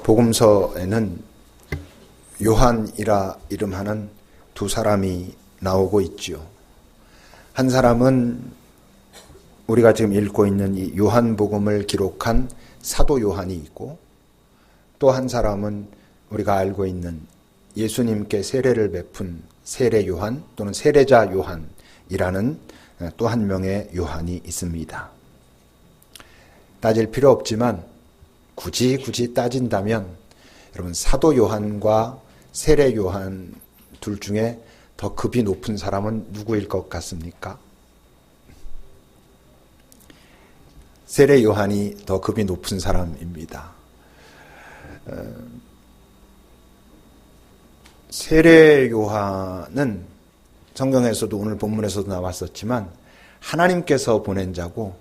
복음서에는 요한이라 이름하는 두 사람이 나오고 있지요. 한 사람은 우리가 지금 읽고 있는 이 요한복음을 기록한 사도 요한이 있고, 또 한 사람은 우리가 알고 있는 예수님께 세례를 베푼 세례 요한 또는 세례자 요한이라는 또 한 명의 요한이 있습니다. 따질 필요 없지만 굳이 따진다면 여러분, 사도 요한과 세례 요한 둘 중에 더 급이 높은 사람은 누구일 것 같습니까? 세례 요한이 더 급이 높은 사람입니다. 세례 요한은 성경에서도 오늘 본문에서도 나왔었지만 하나님께서 보낸 자고,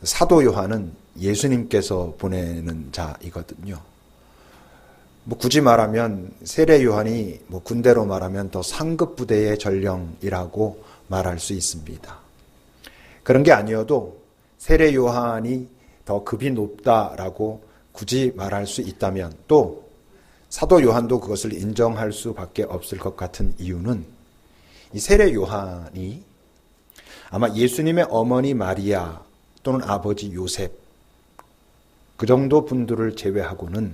사도 요한은 예수님께서 보내는 자이거든요. 굳이 말하면 세례 요한이 군대로 말하면 더 상급 부대의 전령이라고 말할 수 있습니다. 그런 게 아니어도 세례 요한이 더 급이 높다라고 굳이 말할 수 있다면, 또 사도 요한도 그것을 인정할 수밖에 없을 것 같은 이유는, 이 세례 요한이 아마 예수님의 어머니 마리아 또는 아버지 요셉, 그 정도 분들을 제외하고는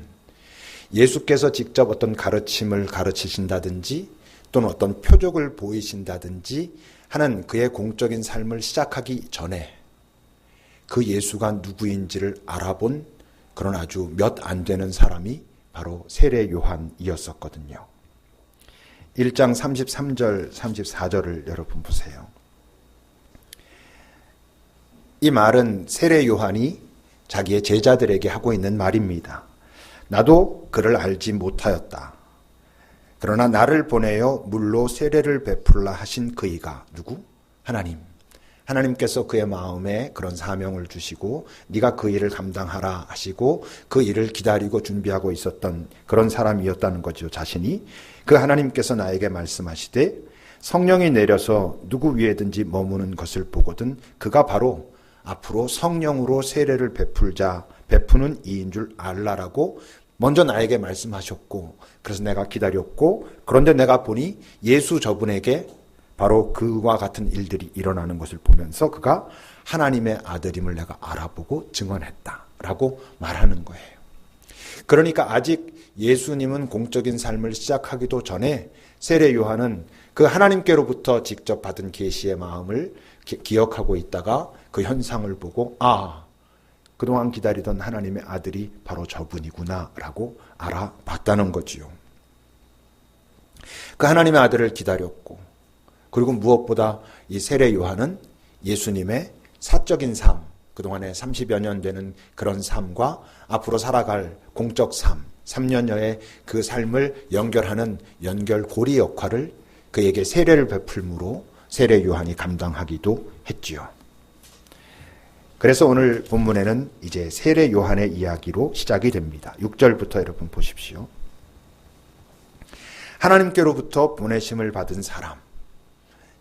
예수께서 직접 어떤 가르침을 가르치신다든지 또는 어떤 표적을 보이신다든지 하는 그의 공적인 삶을 시작하기 전에 그 예수가 누구인지를 알아본 그런 아주 몇 안 되는 사람이 바로 세례 요한이었었거든요. 1장 33절, 34절을 여러분 보세요. 이 말은 세례 요한이 자기의 제자들에게 하고 있는 말입니다. 나도 그를 알지 못하였다. 그러나 나를 보내어 물로 세례를 베풀라 하신 그이가 누구? 하나님. 하나님께서 그의 마음에 그런 사명을 주시고 네가 그 일을 감당하라 하시고 그 일을 기다리고 준비하고 있었던 그런 사람이었다는 거죠. 자신이. 그 하나님께서 나에게 말씀하시되 성령이 내려서 누구 위에든지 머무는 것을 보거든 그가 바로 앞으로 성령으로 세례를 베푸는 이인 줄 알라라고 먼저 나에게 말씀하셨고, 그래서 내가 기다렸고, 그런데 내가 보니 예수 저분에게 바로 그와 같은 일들이 일어나는 것을 보면서 그가 하나님의 아들임을 내가 알아보고 증언했다라고 말하는 거예요. 그러니까 아직 예수님은 공적인 삶을 시작하기도 전에 세례 요한은 그 하나님께로부터 직접 받은 계시의 마음을 기억하고 있다가 그 현상을 보고 그동안 기다리던 하나님의 아들이 바로 저분이구나 라고 알아봤다는 거지요. 그 하나님의 아들을 기다렸고, 그리고 무엇보다 이 세례 요한은 예수님의 사적인 삶, 그동안에 30여 년 되는 그런 삶과 앞으로 살아갈 공적 삶, 3년여의 그 삶을 연결하는 연결고리 역할을 그에게 세례를 베풀므로 세례 요한이 감당하기도 했지요. 그래서 오늘 본문에는 이제 세례 요한의 이야기로 시작이 됩니다. 6절부터 여러분 보십시오. 하나님께로부터 보내심을 받은 사람.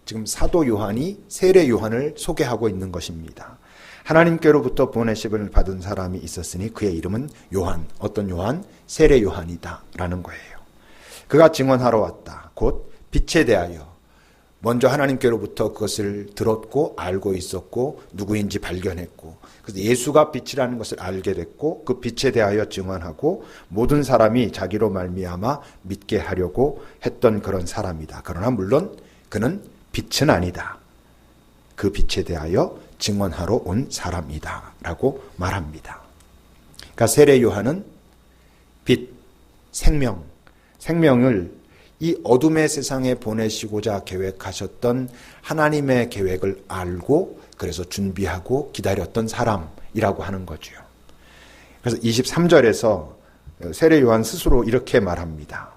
지금 사도 요한이 세례 요한을 소개하고 있는 것입니다. 하나님께로부터 보내심을 받은 사람이 있었으니 그의 이름은 요한. 어떤 요한? 세례 요한이다 라는 거예요. 그가 증언하러 왔다. 곧 빛에 대하여. 먼저 하나님께로부터 그것을 들었고 알고 있었고 누구인지 발견했고, 그래서 예수가 빛이라는 것을 알게 됐고 그 빛에 대하여 증언하고 모든 사람이 자기로 말미암아 믿게 하려고 했던 그런 사람이다. 그러나 물론 그는 빛은 아니다. 그 빛에 대하여 증언하러 온 사람이다 라고 말합니다. 그러니까 세례 요한은 빛, 생명을 이 어둠의 세상에 보내시고자 계획하셨던 하나님의 계획을 알고 그래서 준비하고 기다렸던 사람이라고 하는 거죠. 그래서 23절에서 세례 요한 스스로 이렇게 말합니다.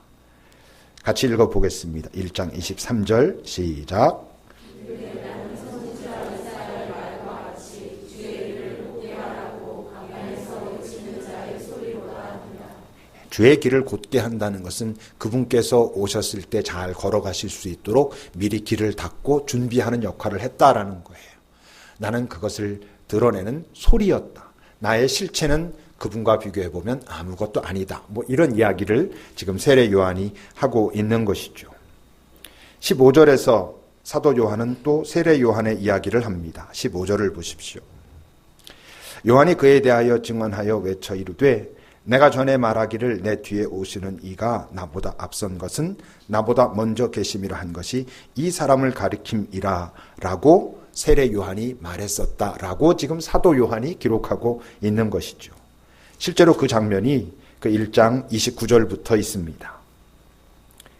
같이 읽어보겠습니다. 1장 23절 시작. 주의 길을 곧게 한다는 것은 그분께서 오셨을 때 잘 걸어가실 수 있도록 미리 길을 닦고 준비하는 역할을 했다라는 거예요. 나는 그것을 드러내는 소리였다. 나의 실체는 그분과 비교해보면 아무것도 아니다. 뭐 이런 이야기를 지금 세례 요한이 하고 있는 것이죠. 15절에서 사도 요한은 또 세례 요한의 이야기를 합니다. 15절을 보십시오. 요한이 그에 대하여 증언하여 외쳐 이르되 내가 전에 말하기를 내 뒤에 오시는 이가 나보다 앞선 것은 나보다 먼저 계심이라 한 것이 이 사람을 가리킴이라 라고 세례 요한이 말했었다라고 지금 사도 요한이 기록하고 있는 것이죠. 실제로 그 장면이 그 1장 29절부터 있습니다.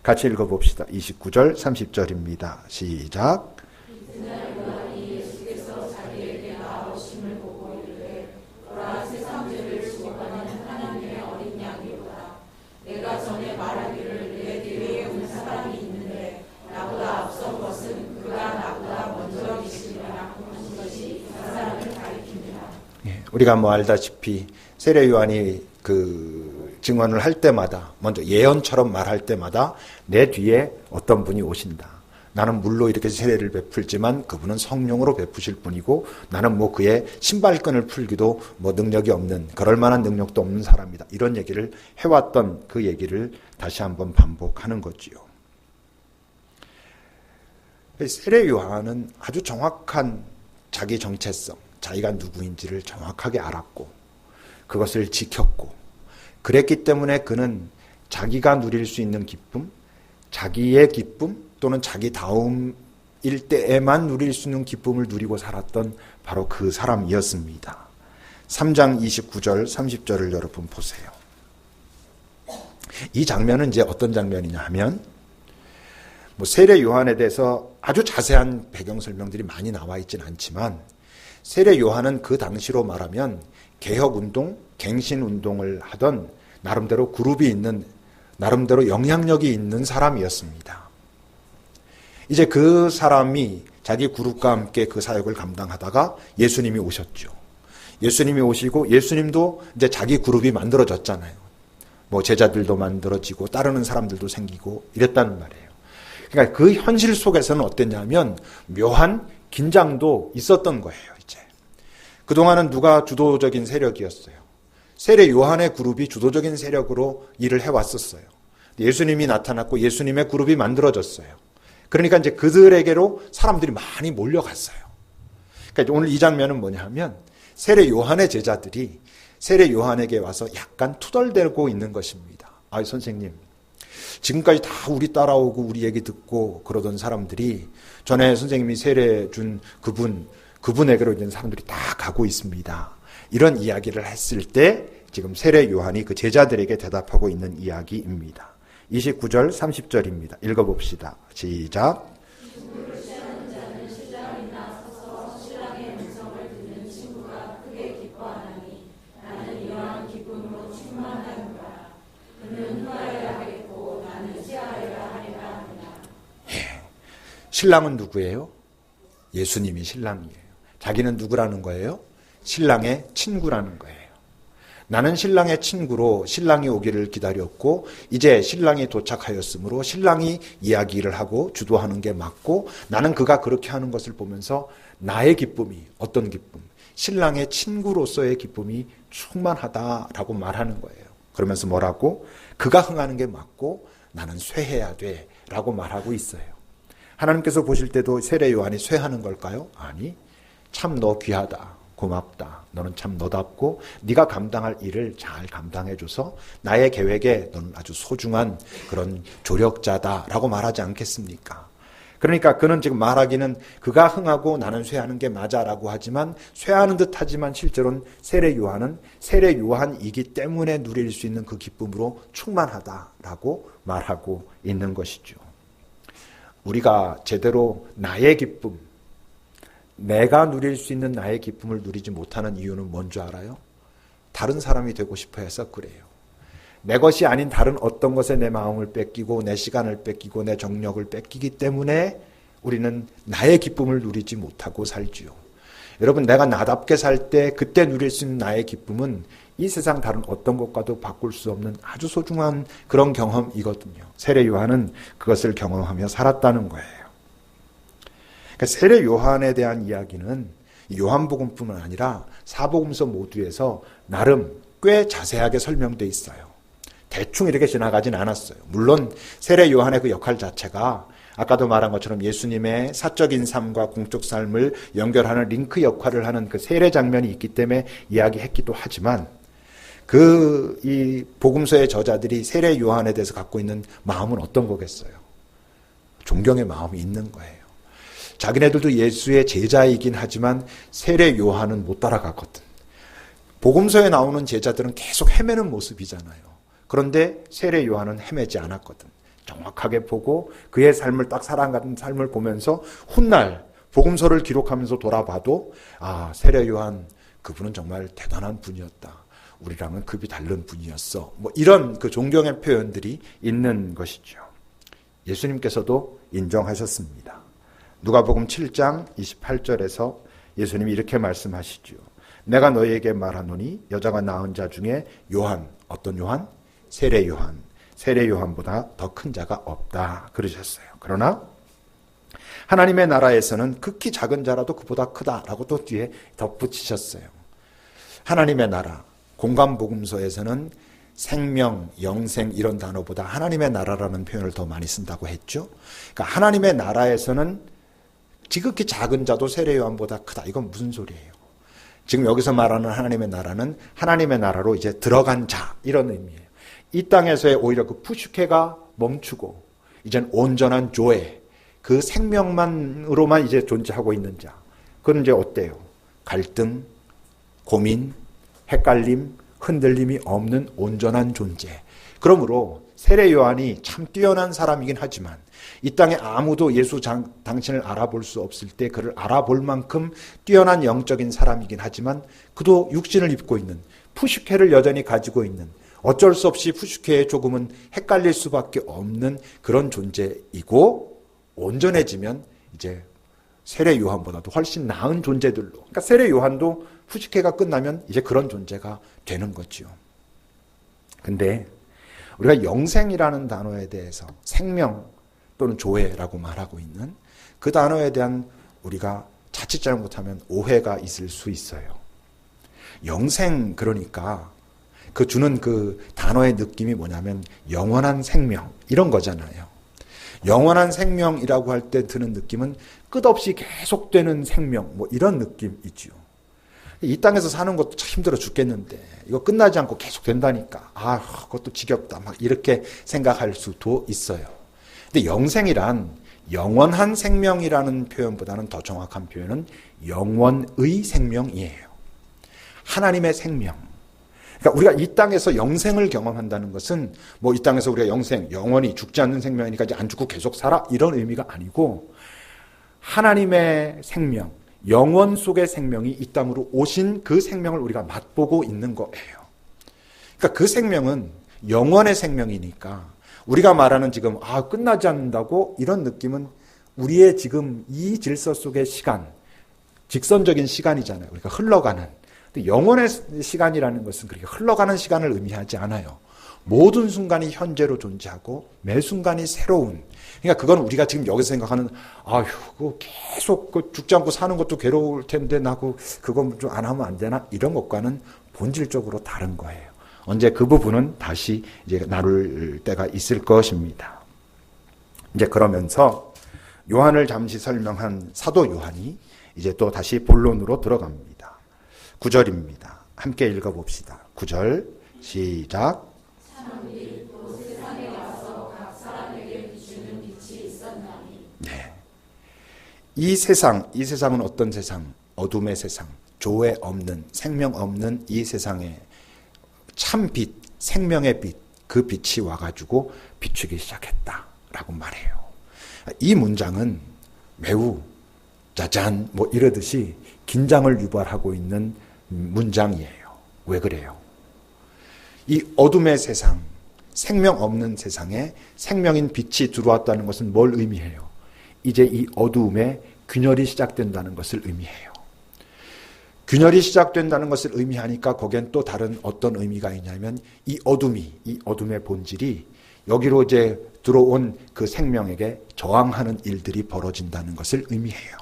같이 읽어봅시다. 29절 30절입니다. 시작. 우리가 알다시피 세례 요한이 그 증언을 할 때마다 먼저 예언처럼 말할 때마다 내 뒤에 어떤 분이 오신다. 나는 물로 이렇게 세례를 베풀지만 그분은 성령으로 베푸실 분이고 나는 그의 신발끈을 풀기도 능력이 없는 그럴 만한 능력도 없는 사람이다. 이런 얘기를 해왔던 그 얘기를 다시 한번 반복하는 거지요. 세례 요한은 아주 정확한 자기 정체성, 자기가 누구인지를 정확하게 알았고 그것을 지켰고 그랬기 때문에 그는 자기가 누릴 수 있는 기쁨, 자기의 기쁨 또는 자기 다음일 때에만 누릴 수 있는 기쁨을 누리고 살았던 바로 그 사람이었습니다. 3장 29절 30절을 여러분 보세요. 이 장면은 이제 어떤 장면이냐 하면 세례 요한에 대해서 아주 자세한 배경 설명들이 많이 나와 있지는 않지만 세례 요한은 그 당시로 말하면 개혁운동, 갱신운동을 하던 나름대로 그룹이 있는, 나름대로 영향력이 있는 사람이었습니다. 이제 그 사람이 자기 그룹과 함께 그 사역을 감당하다가 예수님이 오셨죠. 예수님이 오시고 예수님도 이제 자기 그룹이 만들어졌잖아요. 제자들도 만들어지고 따르는 사람들도 생기고 이랬다는 말이에요. 그러니까 그 현실 속에서는 어땠냐면 묘한 긴장도 있었던 거예요. 이제 그동안은 누가 주도적인 세력이었어요? 세례 요한의 그룹이 주도적인 세력으로 일을 해왔었어요. 예수님이 나타났고 예수님의 그룹이 만들어졌어요. 그러니까 이제 그들에게로 사람들이 많이 몰려갔어요. 그러니까 오늘 이 장면은 뭐냐 하면 세례 요한의 제자들이 세례 요한에게 와서 약간 투덜대고 있는 것입니다. 선생님, 지금까지 다 우리 따라오고 우리 얘기 듣고 그러던 사람들이 전에 선생님이 세례 준 그분에게로 이제 사람들이 다 가고 있습니다. 이런 이야기를 했을 때 지금 세례 요한이 그 제자들에게 대답하고 있는 이야기입니다. 29절 30절입니다. 읽어봅시다. 시작. 신랑은 누구예요? 예수님이 신랑이에요. 자기는 누구라는 거예요? 신랑의 친구라는 거예요. 나는 신랑의 친구로 신랑이 오기를 기다렸고 이제 신랑이 도착하였으므로 신랑이 이야기를 하고 주도하는 게 맞고 나는 그가 그렇게 하는 것을 보면서 나의 기쁨이 어떤 기쁨? 신랑의 친구로서의 기쁨이 충만하다라고 말하는 거예요. 그러면서 뭐라고? 그가 흥하는 게 맞고 나는 쇠해야 돼 라고 말하고 있어요. 하나님께서 보실 때도 세례 요한이 쇠하는 걸까요? 아니, 참 너 귀하다, 고맙다, 너는 참 너답고 네가 감당할 일을 잘 감당해줘서 나의 계획에 너는 아주 소중한 그런 조력자다라고 말하지 않겠습니까? 그러니까 그는 지금 말하기는 그가 흥하고 나는 쇠하는 게 맞아라고 하지만 쇠하는 듯 하지만 실제로는 세례 요한은 세례 요한이기 때문에 누릴 수 있는 그 기쁨으로 충만하다라고 말하고 있는 것이죠. 우리가 제대로 나의 기쁨, 내가 누릴 수 있는 나의 기쁨을 누리지 못하는 이유는 뭔지 알아요? 다른 사람이 되고 싶어 해서 그래요. 내 것이 아닌 다른 어떤 것에 내 마음을 뺏기고 내 시간을 뺏기고 내 정력을 뺏기기 때문에 우리는 나의 기쁨을 누리지 못하고 살지요. 여러분, 내가 나답게 살 때 그때 누릴 수 있는 나의 기쁨은 이 세상 다른 어떤 것과도 바꿀 수 없는 아주 소중한 그런 경험이거든요. 세례 요한은 그것을 경험하며 살았다는 거예요. 그러니까 세례 요한에 대한 이야기는 요한복음뿐만 아니라 사복음서 모두에서 나름 꽤 자세하게 설명되어 있어요. 대충 이렇게 지나가진 않았어요. 물론 세례 요한의 그 역할 자체가 아까도 말한 것처럼 예수님의 사적인 삶과 공적 삶을 연결하는 링크 역할을 하는 그 세례 장면이 있기 때문에 이야기했기도 하지만 이 복음서의 저자들이 세례 요한에 대해서 갖고 있는 마음은 어떤 거겠어요? 존경의 마음이 있는 거예요. 자기네들도 예수의 제자이긴 하지만 세례 요한은 못 따라갔거든. 복음서에 나오는 제자들은 계속 헤매는 모습이잖아요. 그런데 세례 요한은 헤매지 않았거든. 정확하게 보고 그의 삶을 딱 살아가는 삶을 보면서 훗날 복음서를 기록하면서 돌아봐도 세례 요한 그분은 정말 대단한 분이었다. 우리랑은 급이 다른 분이었어. 뭐 이런 그 존경의 표현들이 있는 것이죠. 예수님께서도 인정하셨습니다. 누가복음 7장 28절에서 예수님이 이렇게 말씀하시죠. 내가 너희에게 말하노니 여자가 낳은 자 중에 요한, 어떤 요한? 세례 요한. 세례 요한보다 더 큰 자가 없다. 그러셨어요. 그러나 하나님의 나라에서는 극히 작은 자라도 그보다 크다라고 또 뒤에 덧붙이셨어요. 하나님의 나라, 공간복음서에서는 생명, 영생 이런 단어보다 하나님의 나라라는 표현을 더 많이 쓴다고 했죠. 그러니까 하나님의 나라에서는 지극히 작은 자도 세례 요한보다 크다. 이건 무슨 소리예요? 지금 여기서 말하는 하나님의 나라는 하나님의 나라로 이제 들어간 자 이런 의미예요. 이 땅에서의 오히려 그 푸슈케가 멈추고 이젠 온전한 조회, 그 생명만으로만 이제 존재하고 있는 자. 그건 이제 어때요? 갈등, 고민, 헷갈림, 흔들림이 없는 온전한 존재. 그러므로 세례 요한이 참 뛰어난 사람이긴 하지만 이 땅에 아무도 예수 당신을 알아볼 수 없을 때 그를 알아볼 만큼 뛰어난 영적인 사람이긴 하지만 그도 육신을 입고 있는 푸슈케를 여전히 가지고 있는 어쩔 수 없이 푸슈케에 조금은 헷갈릴 수밖에 없는 그런 존재이고 온전해지면 이제 세례 요한보다도 훨씬 나은 존재들로 그러니까 세례 요한도 푸슈케가 끝나면 이제 그런 존재가 되는 거죠. 근데 우리가 영생이라는 단어에 대해서 생명 또는 조회라고 말하고 있는 그 단어에 대한 우리가 자칫 잘못하면 오해가 있을 수 있어요. 영생 그러니까 그 주는 그 단어의 느낌이 뭐냐면 영원한 생명 이런 거잖아요. 영원한 생명이라고 할 때 드는 느낌은 끝없이 계속되는 생명 뭐 이런 느낌이죠. 이 땅에서 사는 것도 참 힘들어 죽겠는데 이거 끝나지 않고 계속 된다니까 그것도 지겹다 막 이렇게 생각할 수도 있어요. 근데 영생이란 영원한 생명이라는 표현보다는 더 정확한 표현은 영원의 생명이에요. 하나님의 생명. 그러니까 우리가 이 땅에서 영생을 경험한다는 것은 뭐 이 땅에서 우리가 영원히 죽지 않는 생명이니까 이제 안 죽고 계속 살아 이런 의미가 아니고 하나님의 생명, 영원 속의 생명이 이 땅으로 오신 그 생명을 우리가 맛보고 있는 거예요. 그러니까 그 생명은 영원의 생명이니까 우리가 말하는 지금 끝나지 않는다고 이런 느낌은 우리의 지금 이 질서 속의 시간, 직선적인 시간이잖아요. 그러니까 흘러가는. 근데 영원의 시간이라는 것은 그렇게 흘러가는 시간을 의미하지 않아요. 모든 순간이 현재로 존재하고 매 순간이 새로운. 그러니까 그건 우리가 지금 여기서 생각하는 그거 계속 죽지 않고 사는 것도 괴로울 텐데 나고 그거 좀 안 하면 안 되나 이런 것과는 본질적으로 다른 거예요. 언제 그 부분은 다시 이제 나눌 때가 있을 것입니다. 이제 그러면서 요한을 잠시 설명한 사도 요한이 이제 또 다시 본론으로 들어갑니다. 9절입니다. 함께 읽어봅시다. 9절 시작. 네. 이 세상은 어떤 세상? 어둠의 세상, 조회 없는, 생명 없는 이 세상에 참 빛, 생명의 빛, 그 빛이 와가지고 비추기 시작했다라고 말해요. 이 문장은 매우 짜잔 뭐 이러듯이 긴장을 유발하고 있는 문장이에요. 왜 그래요? 이 어둠의 세상, 생명 없는 세상에 생명인 빛이 들어왔다는 것은 뭘 의미해요? 이제 이 어두움에 균열이 시작된다는 것을 의미해요. 균열이 시작된다는 것을 의미하니까 거기엔 또 다른 어떤 의미가 있냐면 이 어둠의 본질이 여기로 이제 들어온 그 생명에게 저항하는 일들이 벌어진다는 것을 의미해요.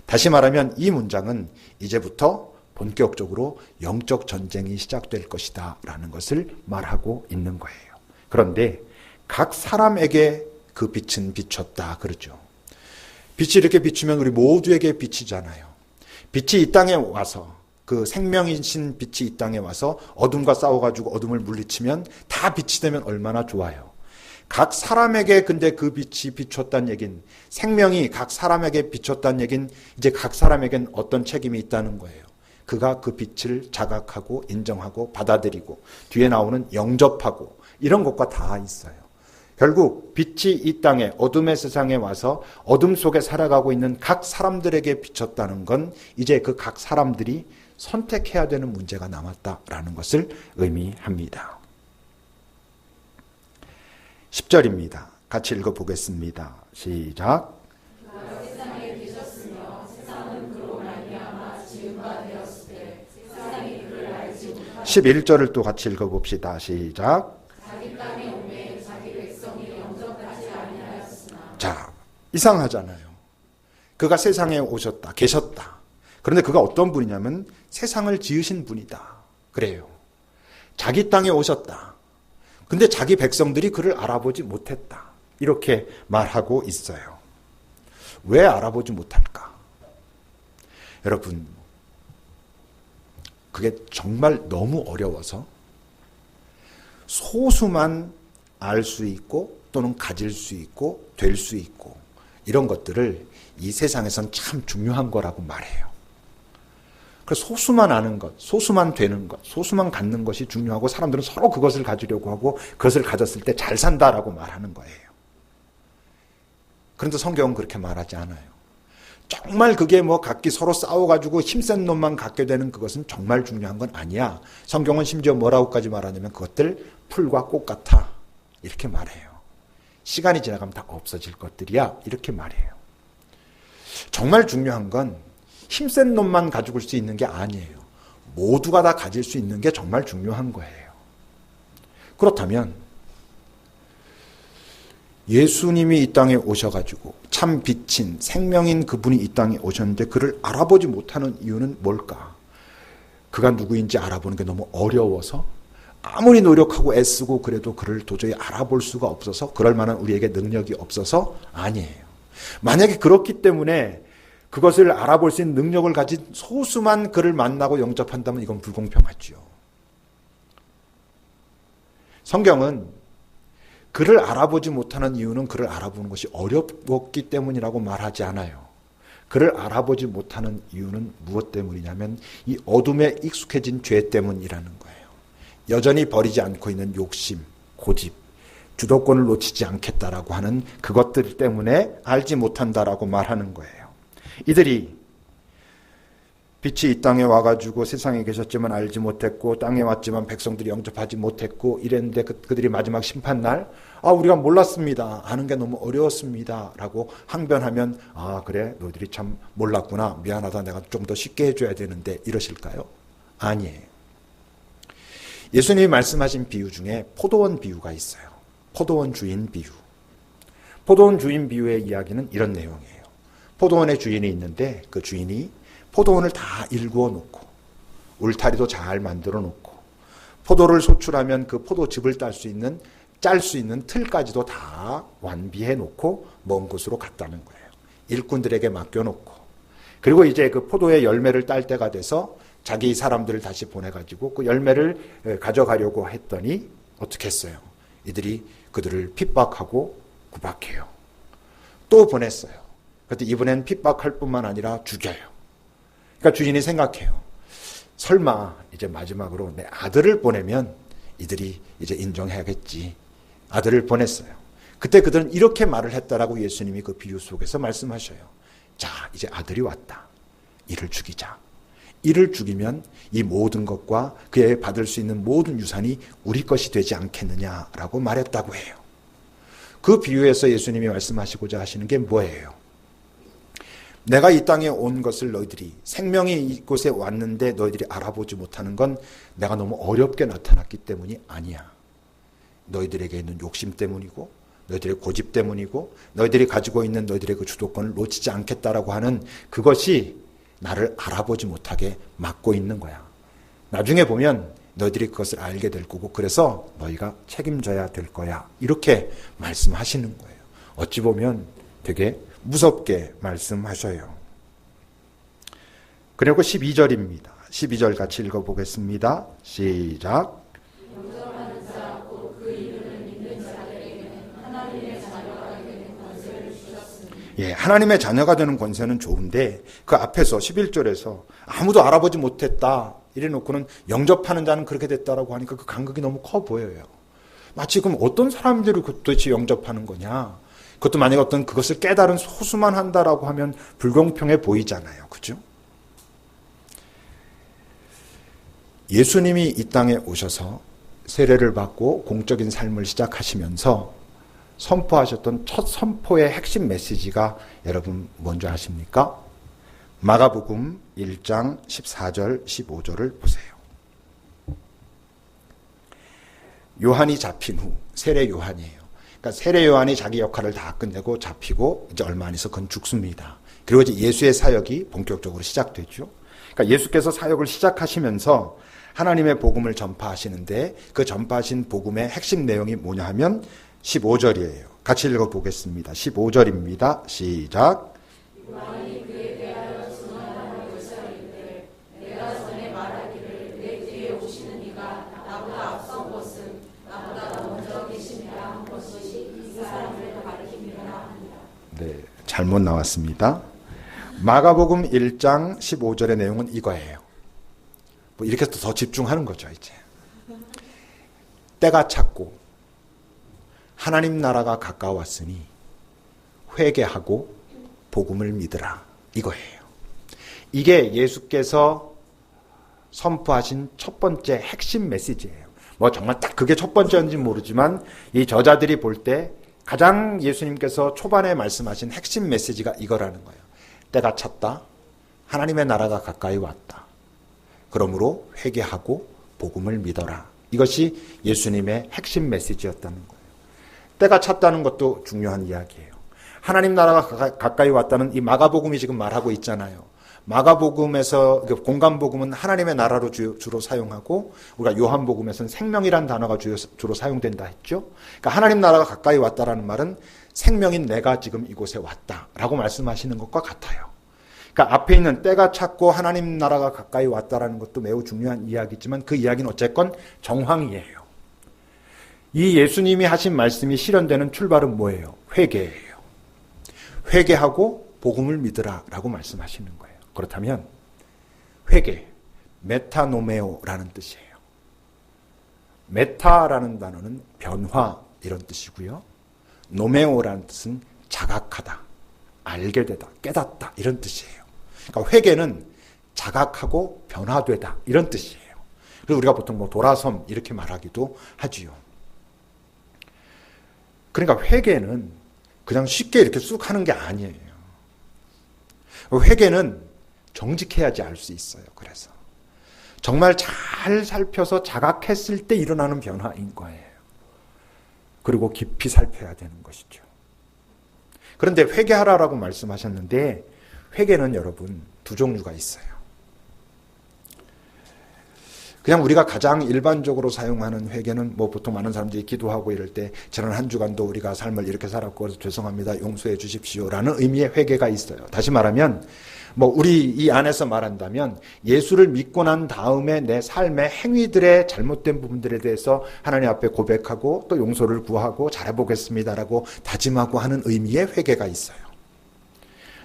다시 말하면 이 문장은 이제부터 본격적으로 영적 전쟁이 시작될 것이다 라는 것을 말하고 있는 거예요. 그런데 각 사람에게 그 빛은 비쳤다 그러죠. 빛이 이렇게 비추면 우리 모두에게 비치잖아요. 빛이 이 땅에 와서, 그 생명이신 빛이 이 땅에 와서 어둠과 싸워가지고 어둠을 물리치면 다 빛이 되면 얼마나 좋아요. 각 사람에게 근데 그 빛이 비췄다는 얘긴, 생명이 각 사람에게 비췄다는 얘긴 이제 각 사람에겐 어떤 책임이 있다는 거예요. 그가 그 빛을 자각하고 인정하고 받아들이고 뒤에 나오는 영접하고 이런 것과 다 있어요. 결국 빛이 이 땅에 어둠의 세상에 와서 어둠 속에 살아가고 있는 각 사람들에게 비쳤다는 건 이제 그 각 사람들이 선택해야 되는 문제가 남았다라는 것을 의미합니다. 10절입니다. 같이 읽어보겠습니다. 시작. 11절을 또 같이 읽어봅시다. 시작. 자, 이상하잖아요. 그가 세상에 오셨다, 계셨다. 그런데 그가 어떤 분이냐면 세상을 지으신 분이다. 그래요. 자기 땅에 오셨다. 근데 자기 백성들이 그를 알아보지 못했다. 이렇게 말하고 있어요. 왜 알아보지 못할까? 여러분, 그게 정말 너무 어려워서 소수만 알 수 있고 또는 가질 수 있고 될 수 있고 이런 것들을 이 세상에선 참 중요한 거라고 말해요. 그래서 소수만 아는 것, 소수만 되는 것, 소수만 갖는 것이 중요하고 사람들은 서로 그것을 가지려고 하고 그것을 가졌을 때 잘 산다라고 말하는 거예요. 그런데 성경은 그렇게 말하지 않아요. 정말 그게 뭐 각기 서로 싸워가지고 힘센 놈만 갖게 되는 그것은 정말 중요한 건 아니야. 성경은 심지어 뭐라고까지 말하냐면 그것들 풀과 꽃 같아. 이렇게 말해요. 시간이 지나가면 다 없어질 것들이야. 이렇게 말해요. 정말 중요한 건 힘센 놈만 가지고 수 있는 게 아니에요. 모두가 다 가질 수 있는 게 정말 중요한 거예요. 그렇다면 예수님이 이 땅에 오셔가지고 참 빛인 생명인 그분이 이 땅에 오셨는데 그를 알아보지 못하는 이유는 뭘까? 그가 누구인지 알아보는 게 너무 어려워서 아무리 노력하고 애쓰고 그래도 그를 도저히 알아볼 수가 없어서 그럴 만한 우리에게 능력이 없어서 아니에요. 만약에 그렇기 때문에 그것을 알아볼 수 있는 능력을 가진 소수만 그를 만나고 영접한다면 이건 불공평하지요. 성경은 그를 알아보지 못하는 이유는 그를 알아보는 것이 어렵기 때문이라고 말하지 않아요. 그를 알아보지 못하는 이유는 무엇 때문이냐면 이 어둠에 익숙해진 죄 때문이라는 거예요. 여전히 버리지 않고 있는 욕심, 고집, 주도권을 놓치지 않겠다라고 하는 그것들 때문에 알지 못한다라고 말하는 거예요. 이들이 빛이 이 땅에 와가지고 세상에 계셨지만 알지 못했고 땅에 왔지만 백성들이 영접하지 못했고 이랬는데 그들이 마지막 심판날 우리가 몰랐습니다. 아는 게 너무 어려웠습니다. 라고 항변하면 그래 너희들이 참 몰랐구나. 미안하다. 내가 좀 더 쉽게 해줘야 되는데 이러실까요? 아니에요. 예수님이 말씀하신 비유 중에 포도원 비유가 있어요. 포도원 주인 비유. 포도원 주인 비유의 이야기는 이런 내용이에요. 포도원의 주인이 있는데 그 주인이 포도원을 다 일구어 놓고 울타리도 잘 만들어 놓고 포도를 소출하면 그 포도즙을 짤 수 있는 틀까지도 다 완비해 놓고 먼 곳으로 갔다는 거예요. 일꾼들에게 맡겨 놓고 그리고 이제 그 포도의 열매를 딸 때가 돼서 자기 사람들을 다시 보내가지고 그 열매를 가져가려고 했더니 어떻게 했어요? 이들이 그들을 핍박하고 구박해요. 또 보냈어요. 그런데 이번엔 핍박할 뿐만 아니라 죽여요. 그러니까 주인이 생각해요. 설마 이제 마지막으로 내 아들을 보내면 이들이 이제 인정해야겠지. 아들을 보냈어요. 그때 그들은 이렇게 말을 했다라고 예수님이 그 비유 속에서 말씀하셔요. 자, 이제 아들이 왔다. 이를 죽이자. 이를 죽이면 이 모든 것과 그에 받을 수 있는 모든 유산이 우리 것이 되지 않겠느냐라고 말했다고 해요. 그 비유에서 예수님이 말씀하시고자 하시는 게 뭐예요? 내가 이 땅에 온 것을 너희들이 생명이 이곳에 왔는데 너희들이 알아보지 못하는 건 내가 너무 어렵게 나타났기 때문이 아니야. 너희들에게 있는 욕심 때문이고 너희들의 고집 때문이고 너희들이 가지고 있는 너희들의 그 주도권을 놓치지 않겠다라고 하는 그것이 나를 알아보지 못하게 막고 있는 거야. 나중에 보면 너희들이 그것을 알게 될 거고 그래서 너희가 책임져야 될 거야. 이렇게 말씀하시는 거예요. 어찌 보면 되게 무섭게 말씀하셔요. 그리고 12절입니다. 12절 같이 읽어보겠습니다. 시작. 예, 하나님의 자녀가 되는 권세는 좋은데 그 앞에서 11절에서 아무도 알아보지 못했다 이래놓고는 영접하는 자는 그렇게 됐다라고 하니까 그 간극이 너무 커 보여요. 마치 그럼 어떤 사람들이 도대체 영접하는 거냐. 그것도 만약에 어떤 그것을 깨달은 소수만 한다라고 하면 불공평해 보이잖아요. 그죠? 예수님이 이 땅에 오셔서 세례를 받고 공적인 삶을 시작하시면서 선포하셨던 첫 선포의 핵심 메시지가 여러분 뭔지 아십니까? 마가복음 1장 14절 15절을 보세요. 요한이 잡힌 후, 세례 요한이에요. 그러니까 세례 요한이 자기 역할을 다 끝내고 잡히고 이제 얼마 안 있어 그건 죽습니다. 그리고 이제 예수의 사역이 본격적으로 시작되죠. 그러니까 예수께서 사역을 시작하시면서 하나님의 복음을 전파하시는데 그 전파하신 복음의 핵심 내용이 뭐냐 하면 15절이에요. 같이 읽어보겠습니다. 15절입니다. 시작. 네, 잘못 나왔습니다. 마가복음 1장 15절의 내용은 이거예요. 뭐 이렇게 더 집중하는 거죠, 이제. 때가 찼고 하나님 나라가 가까웠으니 회개하고 복음을 믿으라. 이거예요. 이게 예수께서 선포하신 첫 번째 핵심 메시지예요. 뭐 정말 딱 그게 첫 번째인지 모르지만 이 저자들이 볼 때 가장 예수님께서 초반에 말씀하신 핵심 메시지가 이거라는 거예요. 때가 찼다. 하나님의 나라가 가까이 왔다. 그러므로 회개하고 복음을 믿어라. 이것이 예수님의 핵심 메시지였다는 거예요. 때가 찼다는 것도 중요한 이야기예요. 하나님 나라가 가까이 왔다는 이 마가복음이 지금 말하고 있잖아요. 마가복음에서 공간복음은 하나님의 나라로 주로 사용하고 우리가 요한복음에서는 생명이란 단어가 주로 사용된다 했죠. 그러니까 하나님 나라가 가까이 왔다라는 말은 생명인 내가 지금 이곳에 왔다라고 말씀하시는 것과 같아요. 그러니까 앞에 있는 때가 찼고 하나님 나라가 가까이 왔다라는 것도 매우 중요한 이야기지만 그 이야기는 어쨌건 정황이에요. 이 예수님이 하신 말씀이 실현되는 출발은 뭐예요? 회개예요. 회개하고 복음을 믿으라 라고 말씀하시는 거예요. 그렇다면 회개, 메타노메오라는 뜻이에요. 메타라는 단어는 변화 이런 뜻이고요. 노메오라는 뜻은 자각하다, 알게 되다, 깨닫다 이런 뜻이에요. 그러니까 회개는 자각하고 변화되다 이런 뜻이에요. 그래서 우리가 보통 뭐 돌아섬 이렇게 말하기도 하지요. 그러니까 회개는 그냥 쉽게 이렇게 쑥 하는 게 아니에요. 회개는 정직해야지 알 수 있어요. 그래서 정말 잘 살펴서 자각했을 때 일어나는 변화인 거예요. 그리고 깊이 살펴야 되는 것이죠. 그런데 회개하라라고 말씀하셨는데 회개는 여러분 두 종류가 있어요. 그냥 우리가 가장 일반적으로 사용하는 회개는 뭐 보통 많은 사람들이 기도하고 이럴 때 지난 한 주간도 우리가 삶을 이렇게 살았고 그래서 죄송합니다. 용서해 주십시오라는 의미의 회개가 있어요. 다시 말하면 뭐 우리 이 안에서 말한다면 예수를 믿고 난 다음에 내 삶의 행위들의 잘못된 부분들에 대해서 하나님 앞에 고백하고 또 용서를 구하고 잘해보겠습니다라고 다짐하고 하는 의미의 회개가 있어요.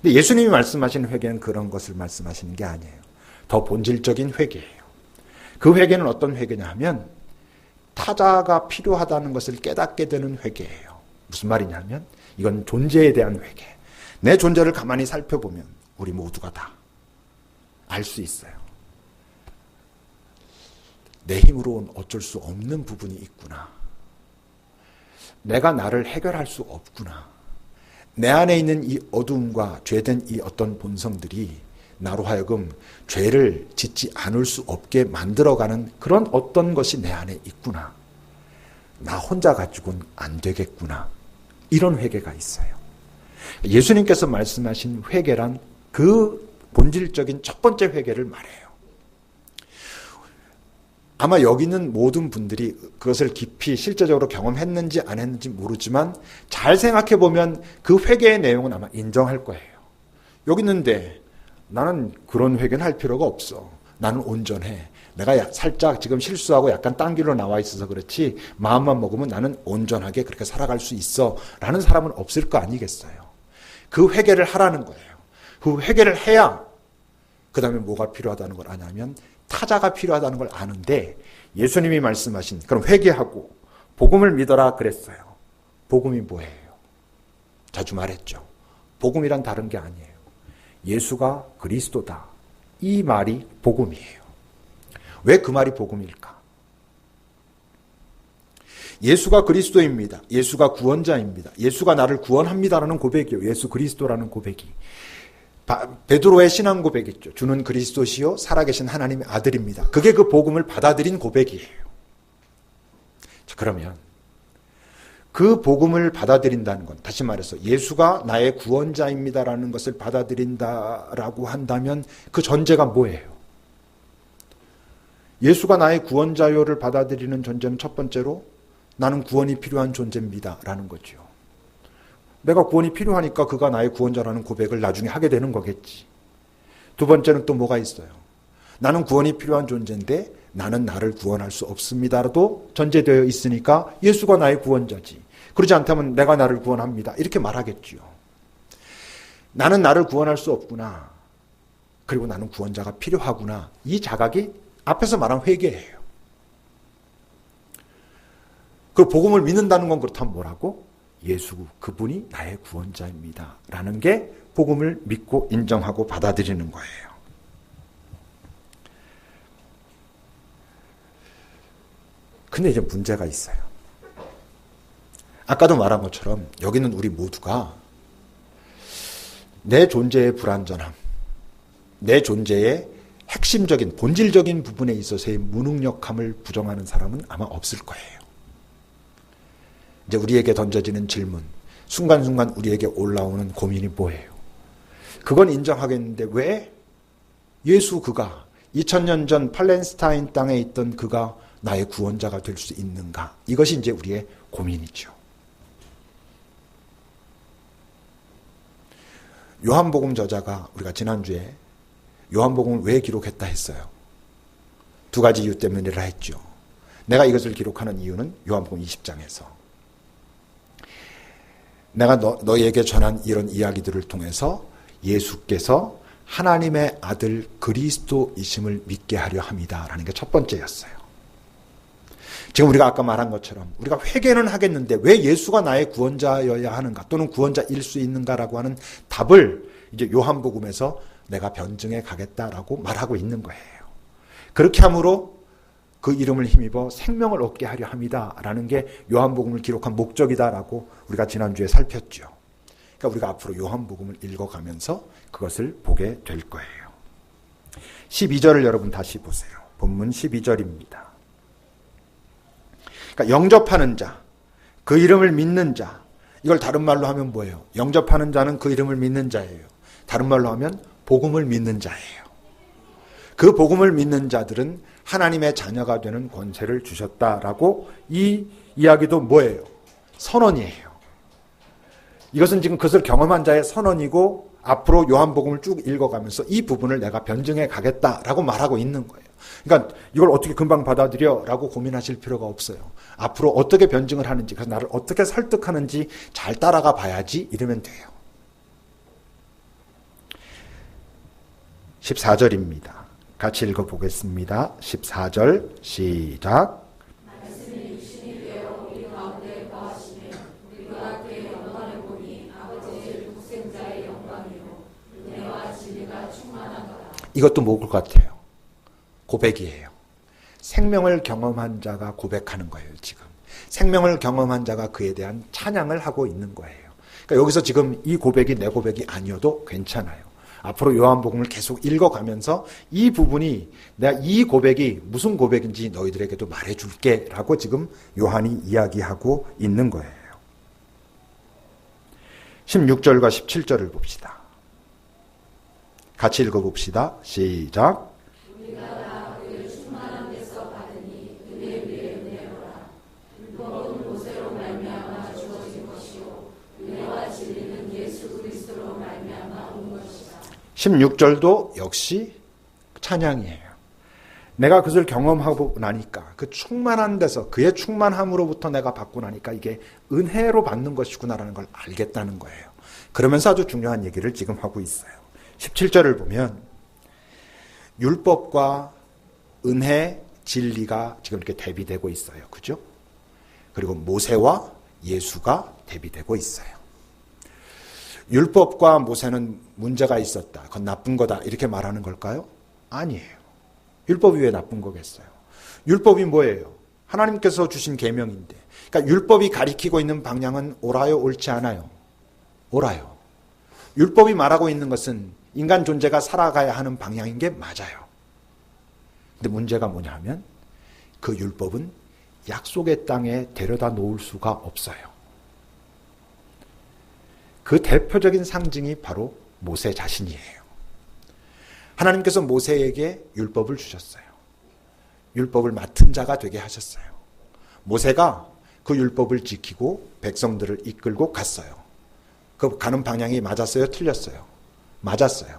근데 예수님이 말씀하신 회개는 그런 것을 말씀하시는 게 아니에요. 더 본질적인 회개예요. 그 회개는 어떤 회개냐 하면 타자가 필요하다는 것을 깨닫게 되는 회개예요. 무슨 말이냐면 이건 존재에 대한 회개. 내 존재를 가만히 살펴보면 우리 모두가 다 알 수 있어요. 내 힘으로는 어쩔 수 없는 부분이 있구나. 내가 나를 해결할 수 없구나. 내 안에 있는 이 어두움과 죄된 이 어떤 본성들이 나로 하여금 죄를 짓지 않을 수 없게 만들어가는 그런 어떤 것이 내 안에 있구나. 나 혼자 가지고는 안 되겠구나. 이런 회개가 있어요. 예수님께서 말씀하신 회개란 그 본질적인 첫 번째 회개를 말해요. 아마 여기 있는 모든 분들이 그것을 깊이 실제적으로 경험했는지 안 했는지 모르지만 잘 생각해 보면 그 회개의 내용은 아마 인정할 거예요. 여기 있는데 나는 그런 회개는 할 필요가 없어. 나는 온전해. 내가 살짝 지금 실수하고 약간 딴 길로 나와 있어서 그렇지 마음만 먹으면 나는 온전하게 그렇게 살아갈 수 있어 라는 사람은 없을 거 아니겠어요. 그 회개를 하라는 거예요. 그 회개를 해야 그 다음에 뭐가 필요하다는 걸 아냐면 타자가 필요하다는 걸 아는데 예수님이 말씀하신 그럼 회개하고 복음을 믿어라 그랬어요. 복음이 뭐예요? 자주 말했죠. 복음이란 다른 게 아니에요. 예수가 그리스도다. 이 말이 복음이에요. 왜 그 말이 복음일까? 예수가 그리스도입니다. 예수가 구원자입니다. 예수가 나를 구원합니다라는 고백이요. 예수 그리스도라는 고백이. 베드로의 신앙 고백이죠. 주는 그리스도시요 살아계신 하나님의 아들입니다. 그게 그 복음을 받아들인 고백이에요. 그러면 그 복음을 받아들인다는 건 다시 말해서 예수가 나의 구원자입니다라는 것을 받아들인다라고 한다면 그 전제가 뭐예요? 예수가 나의 구원자요를 받아들이는 전제는 첫 번째로 나는 구원이 필요한 존재입니다라는 거죠. 내가 구원이 필요하니까 그가 나의 구원자라는 고백을 나중에 하게 되는 거겠지. 두 번째는 또 뭐가 있어요? 나는 구원이 필요한 존재인데 나는 나를 구원할 수 없습니다라도 전제되어 있으니까 예수가 나의 구원자지. 그러지 않다면 내가 나를 구원합니다. 이렇게 말하겠지요. 나는 나를 구원할 수 없구나. 그리고 나는 구원자가 필요하구나. 이 자각이 앞에서 말한 회개예요. 그 복음을 믿는다는 건 그렇다면 뭐라고? 예수 그분이 나의 구원자입니다. 라는 게 복음을 믿고 인정하고 받아들이는 거예요. 근데 이제 문제가 있어요. 아까도 말한 것처럼 여기는 우리 모두가 내 존재의 불완전함, 내 존재의 핵심적인 본질적인 부분에 있어서의 무능력함을 부정하는 사람은 아마 없을 거예요. 이제 우리에게 던져지는 질문, 순간순간 우리에게 올라오는 고민이 뭐예요? 그건 인정하겠는데 왜 예수 그가 2000년 전 팔레스타인 땅에 있던 그가 나의 구원자가 될 수 있는가? 이것이 이제 우리의 고민이죠. 요한복음 저자가 우리가 지난주에 요한복음을 왜 기록했다 했어요? 두 가지 이유 때문이라 했죠. 내가 이것을 기록하는 이유는 요한복음 20장에서 내가 너희에게 전한 이런 이야기들을 통해서 예수께서 하나님의 아들 그리스도이심을 믿게 하려 함이다라는 게 첫 번째였어요. 지금 우리가 아까 말한 것처럼 우리가 회개는 하겠는데 왜 예수가 나의 구원자여야 하는가 또는 구원자일 수 있는가라고 하는 답을 이제 요한복음에서 내가 변증해 가겠다라고 말하고 있는 거예요. 그렇게 함으로 그 이름을 힘입어 생명을 얻게 하려 함이다라는 게 요한복음을 기록한 목적이다라고 우리가 지난주에 살폈죠. 그러니까 우리가 앞으로 요한복음을 읽어가면서 그것을 보게 될 거예요. 12절을 여러분 다시 보세요. 본문 12절입니다. 그러니까 영접하는 자, 그 이름을 믿는 자, 이걸 다른 말로 하면 뭐예요? 영접하는 자는 그 이름을 믿는 자예요. 다른 말로 하면 복음을 믿는 자예요. 그 복음을 믿는 자들은 하나님의 자녀가 되는 권세를 주셨다라고 이 이야기도 뭐예요? 선언이에요. 이것은 지금 그것을 경험한 자의 선언이고 앞으로 요한복음을 쭉 읽어가면서 이 부분을 내가 변증해 가겠다라고 말하고 있는 거예요. 그러니까 이걸 어떻게 금방 받아들여 라고 고민하실 필요가 없어요. 앞으로 어떻게 변증을 하는지, 그래서 나를 어떻게 설득하는지 잘 따라가 봐야지 이러면 돼요. 14절입니다. 같이 읽어보겠습니다. 14절 시작. 말씀이 육신이 되어 우리 가운데 거하시며 우리가 함께 영광을 보니 아버지의 독생자의 영광이요 은혜와 진리가 충만하더라. 이것도 뭘 같아요? 고백이에요. 생명을 경험한 자가 고백하는 거예요. 지금 생명을 경험한 자가 그에 대한 찬양을 하고 있는 거예요. 그러니까 여기서 지금 이 고백이 내 고백이 아니어도 괜찮아요. 앞으로 요한복음을 계속 읽어가면서 이 부분이 내가 이 고백이 무슨 고백인지 너희들에게도 말해줄게 라고 지금 요한이 이야기하고 있는 거예요. 16절과 17절을 봅시다. 같이 읽어봅시다. 시작. 우리가 다 그의 충만한 데서 받으니 은혜 위에 은혜로라. 율법은 모세로 말미암아 주어진 것이요 은혜와 진리는 예수 그리스도로 말미암아 온 것이다. 16절도 역시 찬양이에요. 내가 그것을 경험하고 나니까 그 충만한 데서 그의 충만함으로부터 내가 받고 나니까 이게 은혜로 받는 것이구나라는 걸 알겠다는 거예요. 그러면서 아주 중요한 얘기를 지금 하고 있어요. 17절을 보면 율법과 은혜, 진리가 지금 이렇게 대비되고 있어요. 그죠? 그리고 모세와 예수가 대비되고 있어요. 율법과 모세는 문제가 있었다. 그건 나쁜 거다. 이렇게 말하는 걸까요? 아니에요. 율법이 왜 나쁜 거겠어요? 율법이 뭐예요? 하나님께서 주신 계명인데. 그러니까 율법이 가리키고 있는 방향은 옳아요, 옳지 않아요? 옳아요. 율법이 말하고 있는 것은 인간 존재가 살아가야 하는 방향인 게 맞아요. 근데 문제가 뭐냐 하면 그 율법은 약속의 땅에 데려다 놓을 수가 없어요. 그 대표적인 상징이 바로 모세 자신이에요. 하나님께서 모세에게 율법을 주셨어요. 율법을 맡은 자가 되게 하셨어요. 모세가 그 율법을 지키고 백성들을 이끌고 갔어요. 그 가는 방향이 맞았어요? 틀렸어요? 맞았어요.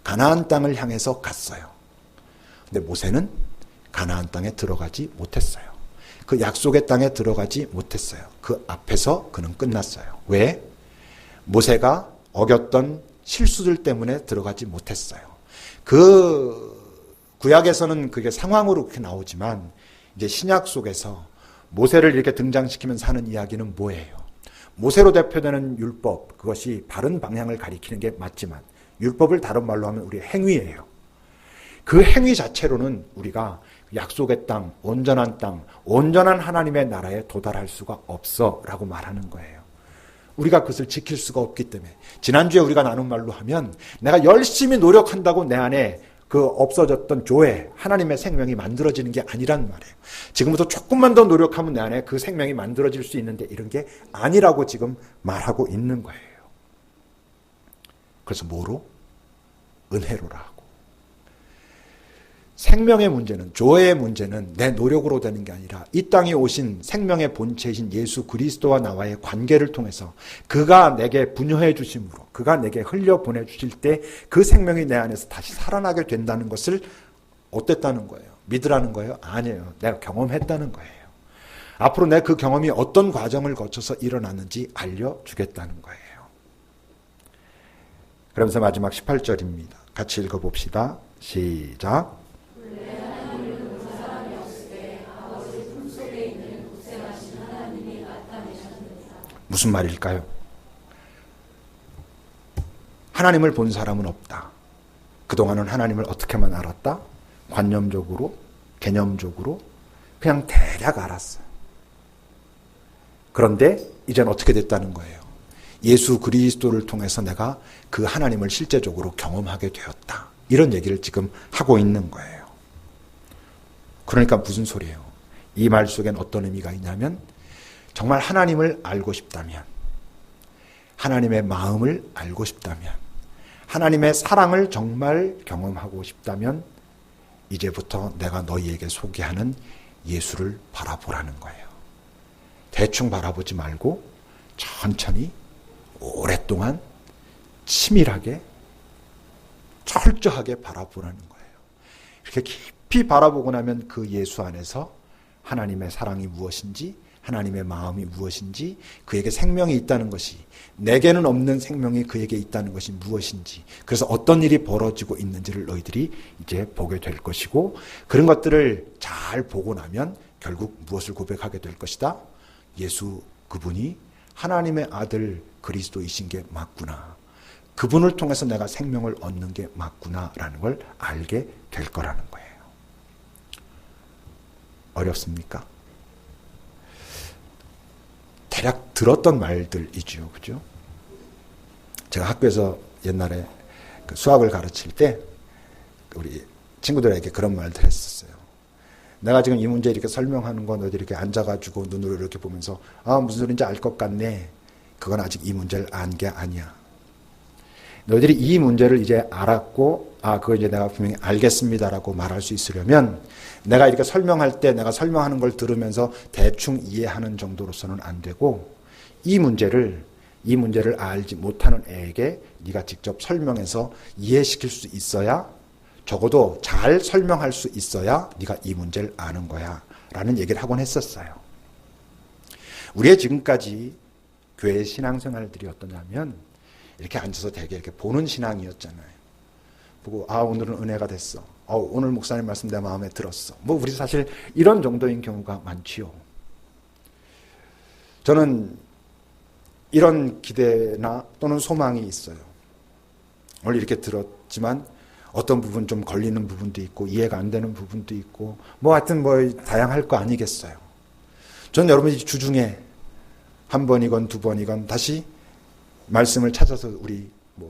가나안 땅을 향해서 갔어요. 근데 모세는 가나안 땅에 들어가지 못했어요. 그 약속의 땅에 들어가지 못했어요. 그 앞에서 그는 끝났어요. 왜? 모세가 어겼던 실수들 때문에 들어가지 못했어요. 그 구약에서는 그게 상황으로 그렇게 나오지만 이제 신약 속에서 모세를 이렇게 등장시키면서 하는 이야기는 뭐예요? 모세로 대표되는 율법, 그것이 바른 방향을 가리키는 게 맞지만 율법을 다른 말로 하면 우리 행위예요. 그 행위 자체로는 우리가 약속의 땅, 온전한 하나님의 나라에 도달할 수가 없어 라고 말하는 거예요. 우리가 그것을 지킬 수가 없기 때문에 지난주에 우리가 나눈 말로 하면 내가 열심히 노력한다고 내 안에 그 없어졌던 조회, 하나님의 생명이 만들어지는 게 아니란 말이에요. 지금부터 조금만 더 노력하면 내 안에 그 생명이 만들어질 수 있는데 이런 게 아니라고 지금 말하고 있는 거예요. 그래서 뭐로? 은혜로라 하고. 생명의 문제는, 조회의 문제는 내 노력으로 되는 게 아니라 이 땅에 오신 생명의 본체이신 예수 그리스도와 나와의 관계를 통해서 그가 내게 분여해 주심으로 그가 내게 흘려 보내주실 때 그 생명이 내 안에서 다시 살아나게 된다는 것을 어땠다는 거예요? 믿으라는 거예요? 아니에요. 내가 경험했다는 거예요. 앞으로 내 그 경험이 어떤 과정을 거쳐서 일어났는지 알려주겠다는 거예요. 그러면서 마지막 18절입니다. 같이 읽어봅시다. 시작. 무슨 말일까요? 하나님을 본 사람은 없다. 그동안은 하나님을 어떻게만 알았다? 관념적으로, 개념적으로 그냥 대략 알았어요. 그런데 이제는 어떻게 됐다는 거예요? 예수 그리스도를 통해서 내가 그 하나님을 실제적으로 경험하게 되었다. 이런 얘기를 지금 하고 있는 거예요. 그러니까 무슨 소리예요? 이 말 속엔 어떤 의미가 있냐면 정말 하나님을 알고 싶다면, 하나님의 마음을 알고 싶다면, 하나님의 사랑을 정말 경험하고 싶다면 이제부터 내가 너희에게 소개하는 예수를 바라보라는 거예요. 대충 바라보지 말고 천천히 오랫동안 치밀하게 철저하게 바라보라는 거예요. 이렇게 깊이 바라보고 나면 그 예수 안에서 하나님의 사랑이 무엇인지, 하나님의 마음이 무엇인지, 그에게 생명이 있다는 것이, 내게는 없는 생명이 그에게 있다는 것이 무엇인지, 그래서 어떤 일이 벌어지고 있는지를 너희들이 이제 보게 될 것이고, 그런 것들을 잘 보고 나면 결국 무엇을 고백하게 될 것이다? 예수 그분이 하나님의 아들 그리스도이신 게 맞구나. 그분을 통해서 내가 생명을 얻는 게 맞구나라는 걸 알게 될 거라는 거예요. 어렵습니까? 대략 들었던 말들이죠. 그죠? 제가 학교에서 옛날에 수학을 가르칠 때 우리 친구들에게 그런 말들 했었어요. 내가 지금 이 문제 이렇게 설명하는 거 너희들이 이렇게 앉아가지고 눈으로 이렇게 보면서 무슨 소리인지 알 것 같네. 그건 아직 이 문제를 안 게 아니야. 너희들이 이 문제를 이제 알았고 그거 이제 내가 분명히 알겠습니다라고 말할 수 있으려면 내가 이렇게 설명할 때 내가 설명하는 걸 들으면서 대충 이해하는 정도로서는 안 되고 이 문제를 알지 못하는 애에게 네가 직접 설명해서 이해시킬 수 있어야, 적어도 잘 설명할 수 있어야 네가 이 문제를 아는 거야 라는 얘기를 하곤 했었어요. 우리의 지금까지 교회 신앙생활들이 어떠냐면 이렇게 앉아서 되게 이렇게 보는 신앙이었잖아요. 보고 오늘은 은혜가 됐어. 오늘 목사님 말씀 내 마음에 들었어. 우리 사실 이런 정도인 경우가 많지요. 저는 이런 기대나 또는 소망이 있어요. 오늘 이렇게 들었지만 어떤 부분 좀 걸리는 부분도 있고 이해가 안 되는 부분도 있고 하여튼 다양할 거 아니겠어요. 저는 여러분이 주중에 한 번이건 두 번이건 다시 말씀을 찾아서 우리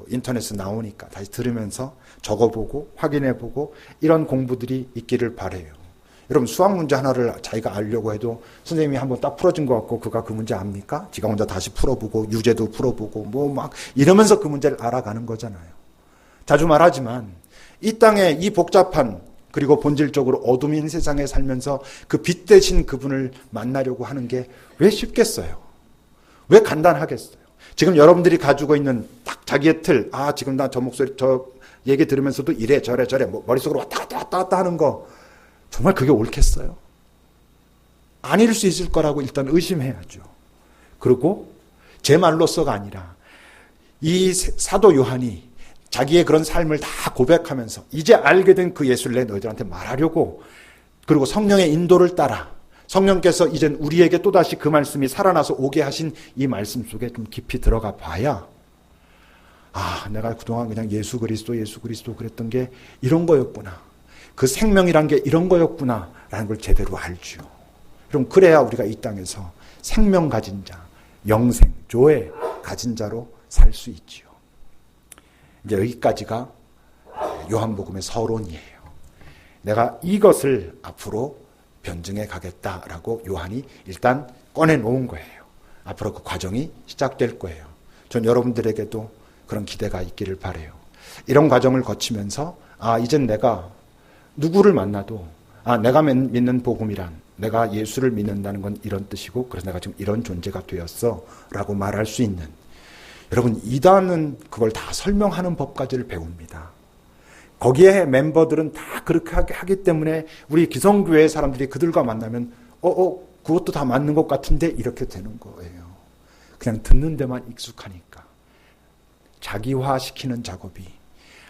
인터넷에 나오니까 다시 들으면서 적어보고 확인해보고 이런 공부들이 있기를 바라요. 여러분 수학 문제 하나를 자기가 알려고 해도 선생님이 한번 딱 풀어준 것 같고 그가 그 문제 압니까? 지가 혼자 다시 풀어보고 유제도 풀어보고 막 이러면서 그 문제를 알아가는 거잖아요. 자주 말하지만 이 땅에 이 복잡한 그리고 본질적으로 어둠인 세상에 살면서 그 빛 대신 그분을 만나려고 하는 게 왜 쉽겠어요? 왜 간단하겠어요? 지금 여러분들이 가지고 있는 딱 자기의 틀, 지금 나 저 목소리, 저 얘기 들으면서도 이래 저래 머릿속으로 왔다 갔다 하는 거 정말 그게 옳겠어요? 아닐 수 있을 거라고 일단 의심해야죠. 그리고 제 말로서가 아니라 이 사도 요한이 자기의 그런 삶을 다 고백하면서 이제 알게 된 그 예수를 내 너희들한테 말하려고, 그리고 성령의 인도를 따라 성령께서 이젠 우리에게 또다시 그 말씀이 살아나서 오게 하신 이 말씀 속에 좀 깊이 들어가 봐야 내가 그동안 그냥 예수 그리스도 그랬던 게 이런 거였구나. 그 생명이란 게 이런 거였구나 라는 걸 제대로 알죠. 그럼 그래야 우리가 이 땅에서 생명 가진 자, 영생, 조회 가진 자로 살 수 있지요. 이제 여기까지가 요한복음의 서론이에요. 내가 이것을 앞으로 변증해 가겠다라고 요한이 일단 꺼내놓은 거예요. 앞으로 그 과정이 시작될 거예요. 전 여러분들에게도 그런 기대가 있기를 바라요. 이런 과정을 거치면서 이젠 내가 누구를 만나도 내가 믿는 복음이란, 내가 예수를 믿는다는 건 이런 뜻이고 그래서 내가 지금 이런 존재가 되었어 라고 말할 수 있는, 여러분 이단은 그걸 다 설명하는 법까지를 배웁니다. 거기에 멤버들은 다 그렇게 하기 때문에 우리 기성교회 사람들이 그들과 만나면 그것도 다 맞는 것 같은데 이렇게 되는 거예요. 그냥 듣는 데만 익숙하니까. 자기화시키는 작업이,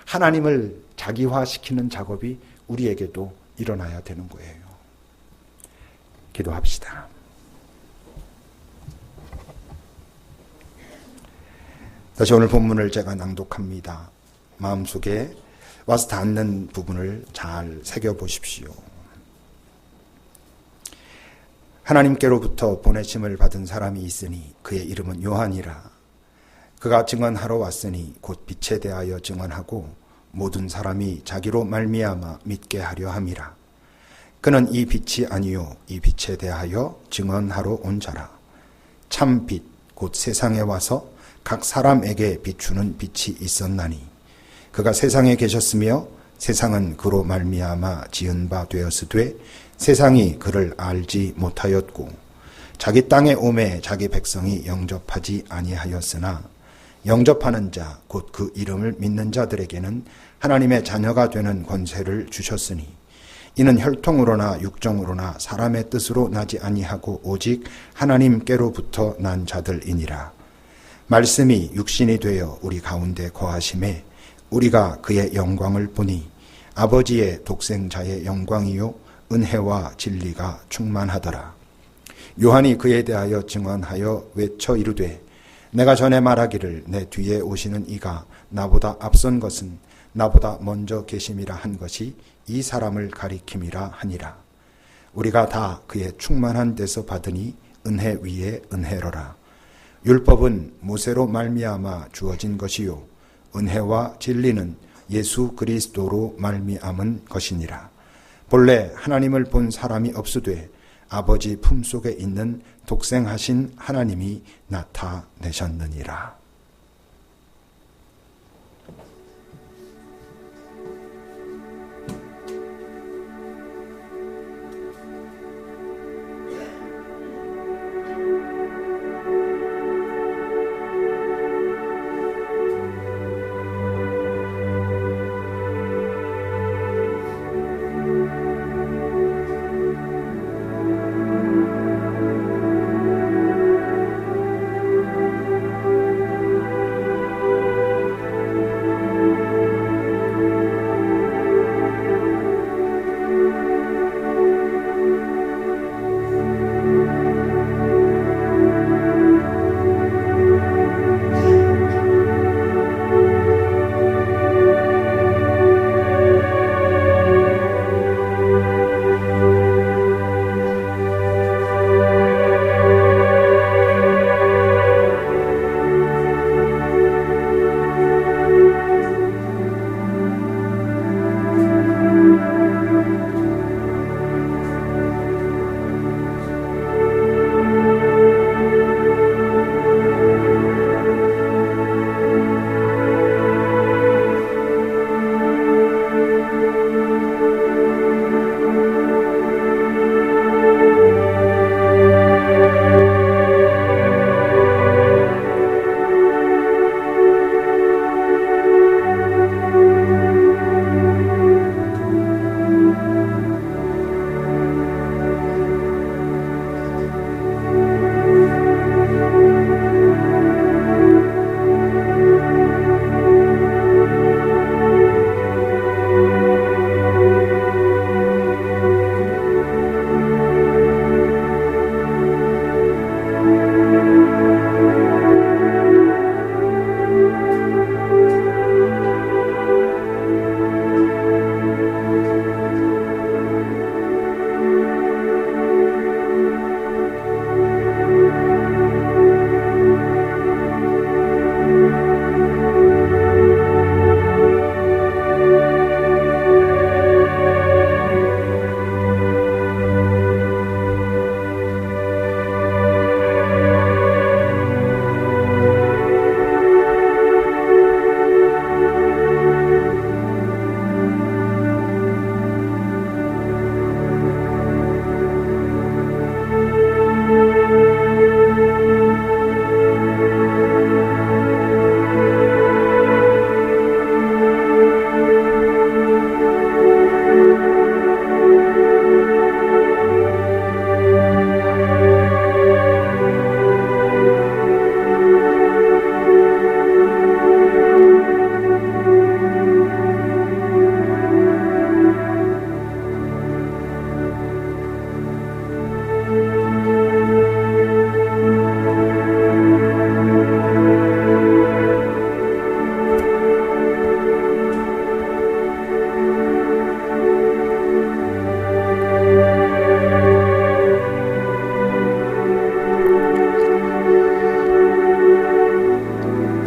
하나님을 자기화시키는 작업이 우리에게도 일어나야 되는 거예요. 기도합시다. 다시 오늘 본문을 제가 낭독합니다. 마음속에 와서 닿는 부분을 잘 새겨보십시오. 하나님께로부터 보내심을 받은 사람이 있으니 그의 이름은 요한이라. 그가 증언하러 왔으니 곧 빛에 대하여 증언하고 모든 사람이 자기로 말미암아 믿게 하려 함이라. 그는 이 빛이 아니요 이 빛에 대하여 증언하러 온 자라. 참 빛 곧 세상에 와서 각 사람에게 비추는 빛이 있었나니 그가 세상에 계셨으며 세상은 그로 말미암아 지은 바 되었으되 세상이 그를 알지 못하였고 자기 땅에 오매 자기 백성이 영접하지 아니하였으나 영접하는 자 곧 그 이름을 믿는 자들에게는 하나님의 자녀가 되는 권세를 주셨으니 이는 혈통으로나 육정으로나 사람의 뜻으로 나지 아니하고 오직 하나님께로부터 난 자들이니라. 말씀이 육신이 되어 우리 가운데 거하심에 우리가 그의 영광을 보니 아버지의 독생자의 영광이요 은혜와 진리가 충만하더라. 요한이 그에 대하여 증언하여 외쳐 이르되 내가 전에 말하기를 내 뒤에 오시는 이가 나보다 앞선 것은 나보다 먼저 계심이라 한 것이 이 사람을 가리킴이라 하니라. 우리가 다 그의 충만한 데서 받으니 은혜 위에 은혜로라. 율법은 모세로 말미암아 주어진 것이요 은혜와 진리는 예수 그리스도로 말미암은 것이니라. 본래 하나님을 본 사람이 없으되 아버지 품속에 있는 독생하신 하나님이 나타내셨느니라.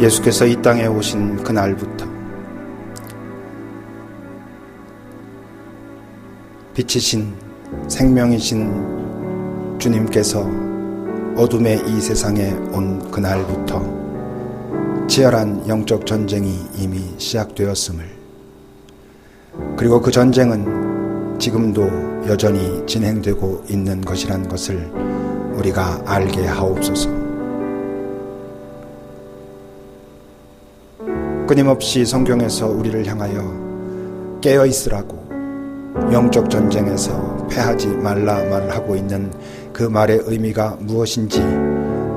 예수께서 이 땅에 오신 그날부터 빛이신 생명이신 주님께서 어둠의 이 세상에 온 그날부터 치열한 영적 전쟁이 이미 시작되었음을, 그리고 그 전쟁은 지금도 여전히 진행되고 있는 것이란 것을 우리가 알게 하옵소서. 끊임없이 성경에서 우리를 향하여 깨어 있으라고 영적 전쟁에서 패하지 말라 말을 하고 있는 그 말의 의미가 무엇인지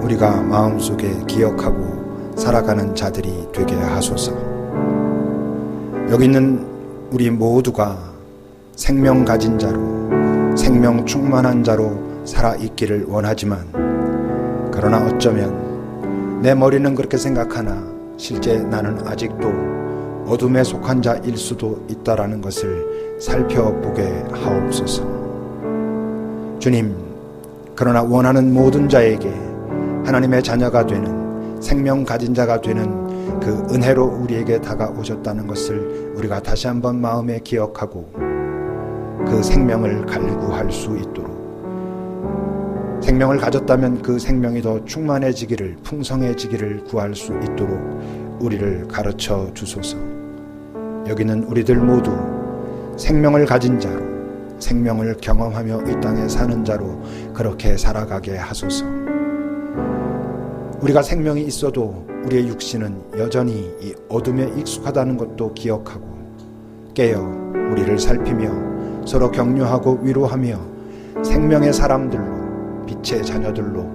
우리가 마음속에 기억하고 살아가는 자들이 되게 하소서. 여기 있는 우리 모두가 생명 가진 자로, 생명 충만한 자로 살아있기를 원하지만, 그러나 어쩌면 내 머리는 그렇게 생각하나 실제 나는 아직도 어둠에 속한 자일 수도 있다라는 것을 살펴보게 하옵소서. 주님, 그러나 원하는 모든 자에게 하나님의 자녀가 되는, 생명 가진 자가 되는 그 은혜로 우리에게 다가오셨다는 것을 우리가 다시 한번 마음에 기억하고 그 생명을 갈구할 수 있도록, 생명을 가졌다면 그 생명이 더 충만해지기를, 풍성해지기를 구할 수 있도록 우리를 가르쳐 주소서. 여기는 우리들 모두 생명을 가진 자로, 생명을 경험하며 이 땅에 사는 자로 그렇게 살아가게 하소서. 우리가 생명이 있어도 우리의 육신은 여전히 이 어둠에 익숙하다는 것도 기억하고 깨어 우리를 살피며 서로 격려하고 위로하며 생명의 사람들로, 빛의 자녀들로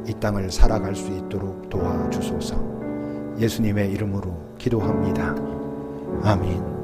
이 땅을 살아갈 수 있도록 도와주소서. 예수님의 이름으로 기도합니다. 아멘.